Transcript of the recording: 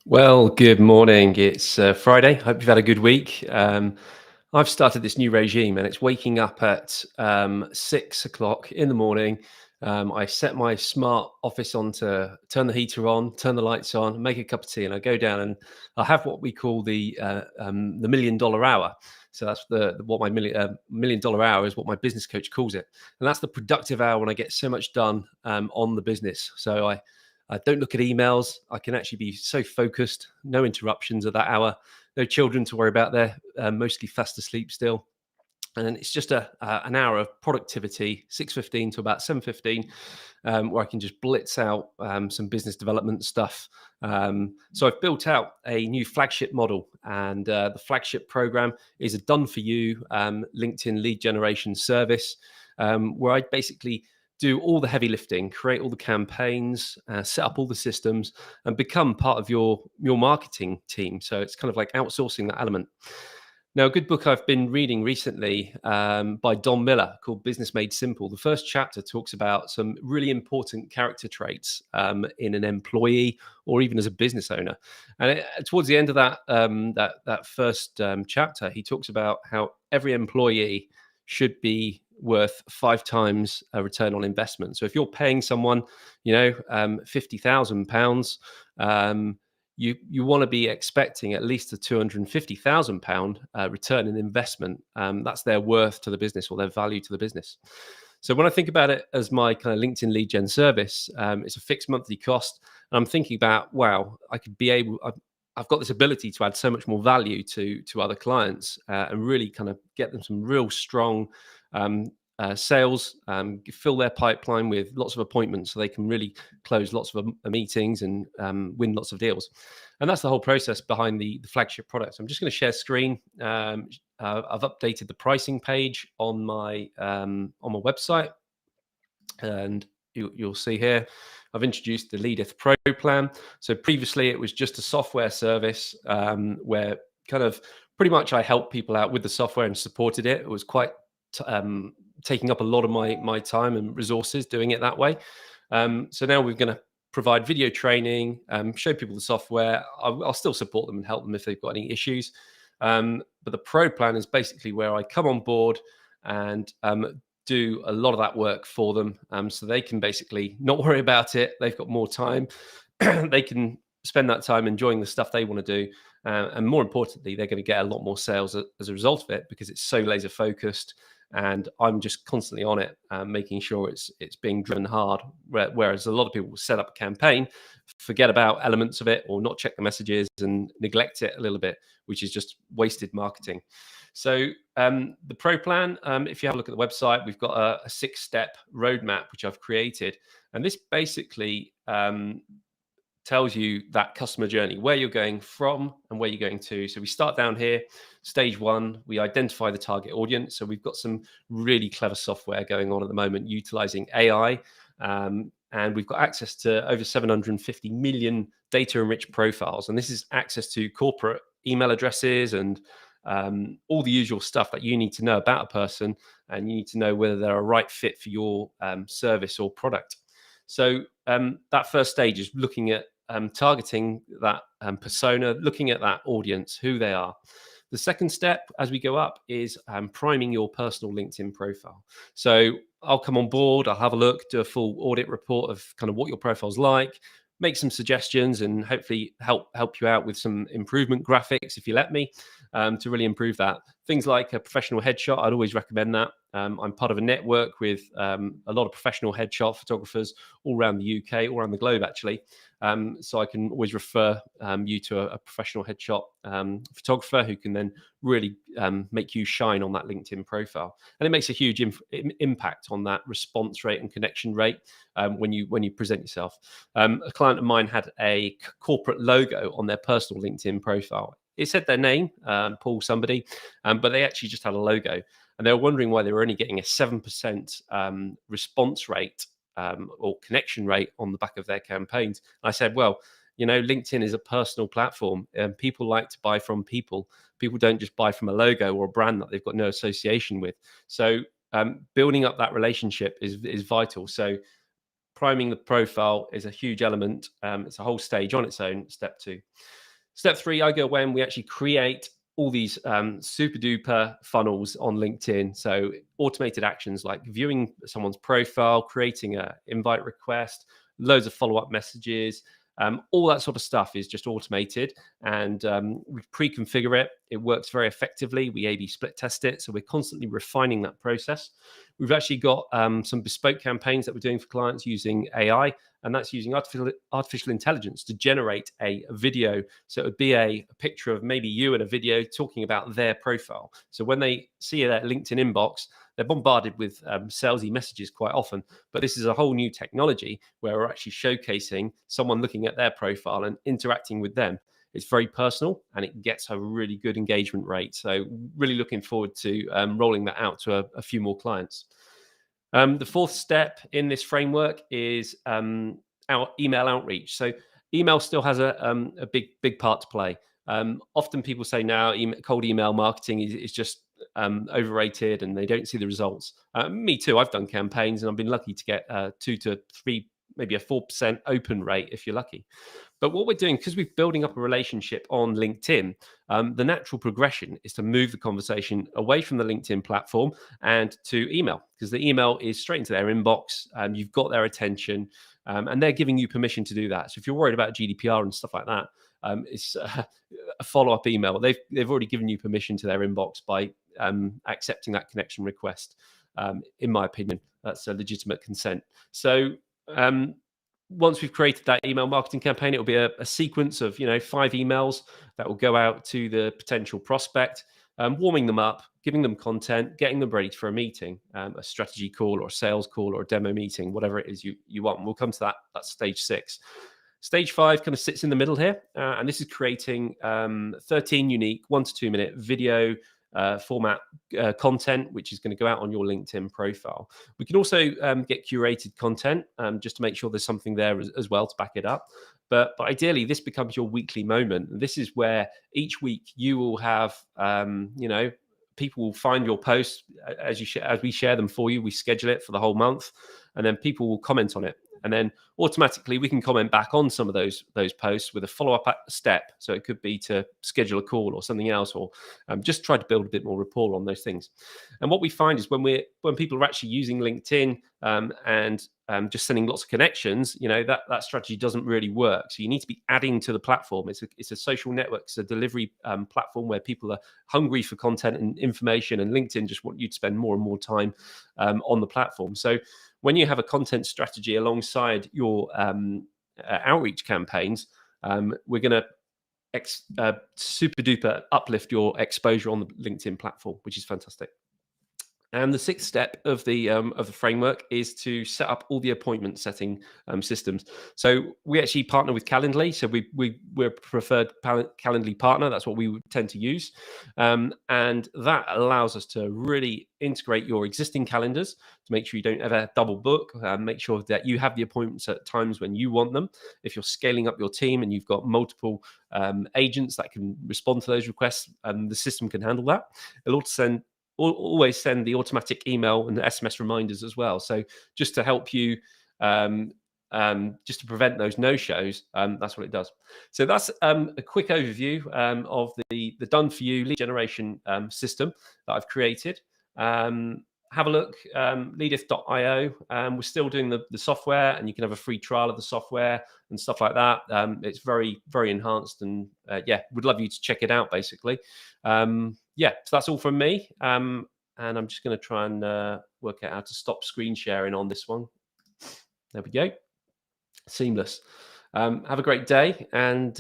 Well, good morning. It's Friday. Hope you've had a good week. I've started this new regime and it's waking up at 6 o'clock in the morning. I set my smart office on to turn the heater on, turn the lights on, make a cup of tea, and I go down and I have what we call the $1 million hour. So that's what my $1 million hour is what my business coach calls it, and that's the productive hour when I get so much done on the business. So I don't look at emails. I can actually be so focused, no interruptions at that hour, no children to worry about. They're mostly fast asleep still. And it's just an hour of productivity, 6:15 to about 7:15, where I can just blitz out some business development stuff. So I've built out a new flagship model, and the flagship program is a done-for-you LinkedIn lead generation service, where I basically do all the heavy lifting, create all the campaigns, set up all the systems, and become part of your marketing team. So it's kind of like outsourcing that element. Now, a good book I've been reading recently by Don Miller called Business Made Simple. The first chapter talks about some really important character traits in an employee or even as a business owner. And towards the end of that first chapter, he talks about how every employee should be worth 5 times a return on investment. So if you're paying someone, £50,000, you want to be expecting at least a £250,000 return in investment. That's their worth to the business or their value to the business. So when I think about it as my kind of LinkedIn lead gen service, it's a fixed monthly cost. And I'm thinking about, wow, I've got this ability to add so much more value to other clients and really kind of get them some real strong sales, fill their pipeline with lots of appointments so they can really close lots of meetings and win lots of deals. And that's the whole process behind the flagship product. I'm just going to share screen. I've updated the pricing page on my website, and you'll see here I've introduced the Leadeth Pro plan. So previously it was just a software service where kind of pretty much I helped people out with the software and supported it. It was quite taking up a lot of my time and resources doing it that way. So now we're going to provide video training, show people the software. I'll still support them and help them if they've got any issues. But the Pro plan is basically where I come on board and do a lot of that work for them, so they can basically not worry about it. They've got more time. They can spend that time enjoying the stuff they want to do. And more importantly, they're going to get a lot more sales as a result of it because it's so laser focused. And I'm just constantly on it, making sure it's being driven hard. Whereas a lot of people will set up a campaign, forget about elements of it, or not check the messages and neglect it a little bit, which is just wasted marketing. So the Pro plan, if you have a look at the website, we've got a 6-step roadmap which I've created, and this basically tells you that customer journey, where you're going from and where you're going to. So we start down here, stage 1, we identify the target audience. So we've got some really clever software going on at the moment utilizing AI, and we've got access to over 750 million data enriched profiles. And this is access to corporate email addresses and all the usual stuff that you need to know about a person, and you need to know whether they're a right fit for your service or product. So that first stage is looking at targeting that persona, looking at that audience, who they are. The second step as we go up is priming your personal LinkedIn profile. So I'll come on board, I'll have a look, do a full audit report of kind of what your profile's like, make some suggestions, and hopefully help you out with some improvement graphics if you let me, to really improve that. Things like a professional headshot, I'd always recommend that. I'm part of a network with a lot of professional headshot photographers all around the UK, all around the globe actually. So I can always refer you to a professional headshot photographer who can then really make you shine on that LinkedIn profile. And it makes a huge impact on that response rate and connection rate when you present yourself. A client of mine had a corporate logo on their personal LinkedIn profile. It said their name, Paul somebody, but they actually just had a logo. And they were wondering why they were only getting a 7% response rate or connection rate on the back of their campaigns. And I said, well, LinkedIn is a personal platform, and people like to buy from people. People don't just buy from a logo or a brand that they've got no association with. So building up that relationship is vital. So priming the profile is a huge element. It's a whole stage on its own. Step 2. Step 3, I go away and we actually create all these super duper funnels on LinkedIn. So automated actions like viewing someone's profile, creating an invite request, loads of follow-up messages, all that sort of stuff is just automated, and we pre-configure it. It works very effectively. We A/B split test it, so we're constantly refining that process. We've actually got some bespoke campaigns that we're doing for clients using AI, and that's using artificial intelligence to generate a video. So it would be a picture of maybe you in a video talking about their profile. So when they see their LinkedIn inbox, they're bombarded with salesy messages quite often. But this is a whole new technology where we're actually showcasing someone looking at their profile and interacting with them. It's very personal and it gets a really good engagement rate. So really looking forward to rolling that out to a few more clients. The fourth step in this framework is our email outreach. So email still has a big part to play. Often people say now cold email marketing is just overrated and they don't see the results. Me too. I've done campaigns and I've been lucky to get 2 to 3, maybe a 4% open rate if you're lucky. But what we're doing, because we're building up a relationship on LinkedIn, the natural progression is to move the conversation away from the LinkedIn platform and to email, because the email is straight into their inbox. You've got their attention, and they're giving you permission to do that. So if you're worried about GDPR and stuff like that, it's a follow-up email. They've already given you permission to their inbox by accepting that connection request. In my opinion, that's a legitimate consent. So once we've created that email marketing campaign, it will be a sequence of 5 emails that will go out to the potential prospect, warming them up, giving them content, getting them ready for a meeting, a strategy call or a sales call or a demo meeting, whatever it is you want. And we'll come to that stage 6. Stage 5 kind of sits in the middle here, and this is creating 13 unique 1 to 2 minute video format content, which is going to go out on your LinkedIn profile. We can also get curated content just to make sure there's something there as well to back it up. But ideally, this becomes your weekly moment. And this is where each week you will have, people will find your posts as we share them for you. We schedule it for the whole month, and then people will comment on it. And then automatically we can comment back on some of those posts with a follow-up step. So it could be to schedule a call or something else, or just try to build a bit more rapport on those things. And what we find is when people are actually using LinkedIn and just sending lots of connections, that strategy doesn't really work. So you need to be adding to the platform. It's a social network. It's a delivery platform where people are hungry for content and information, and LinkedIn just want you to spend more and more time on the platform. So when you have a content strategy alongside your outreach campaigns, we're going to super duper uplift your exposure on the LinkedIn platform, which is fantastic. And the 6th step of the framework is to set up all the appointment setting systems. So we actually partner with Calendly. So we're a preferred Calendly partner. That's what we would tend to use. And that allows us to really integrate your existing calendars to make sure you don't ever double book. Make sure that you have the appointments at times when you want them. If you're scaling up your team and you've got multiple agents that can respond to those requests, the system can handle that. It'll also always send the automatic email and SMS reminders as well. So just to help you, just to prevent those no-shows, that's what it does. So that's a quick overview of the done for you lead generation system that I've created. Have a look, Leadeth.io. We're still doing the software, and you can have a free trial of the software and stuff like that. It's very, very enhanced, and would love you to check it out, basically. So that's all from me. And I'm just going to try and work out how to stop screen sharing on this one. There we go. Seamless. Have a great day, and